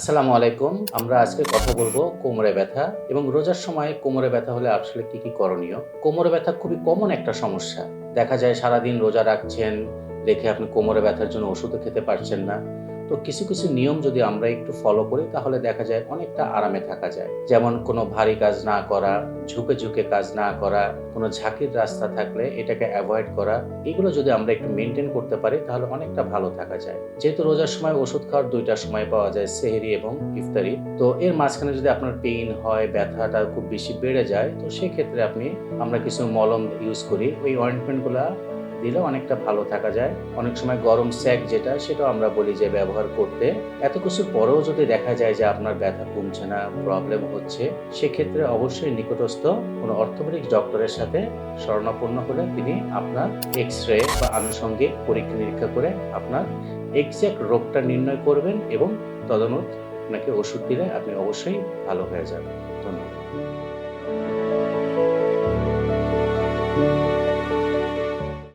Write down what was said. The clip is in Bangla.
আসসালামু আলাইকুম। আমরা আজকে কথা বলবো কোমরে ব্যথা এবং রোজার সময় কোমরে ব্যথা হলে আসলে কি করণীয়? কোমরে ব্যথা খুবই কমন একটা সমস্যা। দেখা যায় সারাদিন রোজা রাখছেন, রেখে আপনি কোমরে ব্যথার জন্য ওষুধও খেতে পারছেন না। তো কিছু নিয়ম যদি আমরা একটু ফলো করি তাহলে দেখা যায় অনেকটা আরামে থাকা যায়। যেমন কোনো ভারী কাজ না করা, ঝুঁকে কাজ না করা, কোনো ঝাঁকির রাস্তা থাকলে এটাকে এভয়েড করা। এগুলো যদি আমরা একটু মেইনটেইন করতে পারি তাহলে অনেকটা ভালো থাকা যায়। যেহেতু রোজার সময় ওষুধ খাওয়ার ২ টা সময় পাওয়া যায়, সেহরি এবং ইফতারি। তো এর মাঝখানে যদি আপনার পেইন হয়, ব্যথাটা খুব বেশি বেড়ে যায়, তো সেক্ষেত্রে আমরা কিছু মলম ইউজ করি। ওই অয়েন্টমেন্ট গুলা দিলেও অনেকটা ভালো থাকা যায়। অনেক সময় গরম স্যাক যেটা, সেটাও আমরা বলি যে ব্যবহার করতে। এত কিছুর পরেও যদি দেখা যায় যে আপনার ব্যথা কমছে না, প্রবলেম হচ্ছে, সেক্ষেত্রে অবশ্যই নিকটস্থ কোনো অর্থোপেডিক ডক্টরের সাথে শরণাপন্ন হলে তিনি আপনার এক্স-রে বা আনুষঙ্গিক পরীক্ষা-নিরীক্ষা করে আপনার এক্সাক্ট রোগটা নির্ণয় করবেন এবং তদনুযায়ী আপনাকে ওষুধ দিলে আপনি অবশ্যই ভালো হয়ে যাবেন। ধন্যবাদ।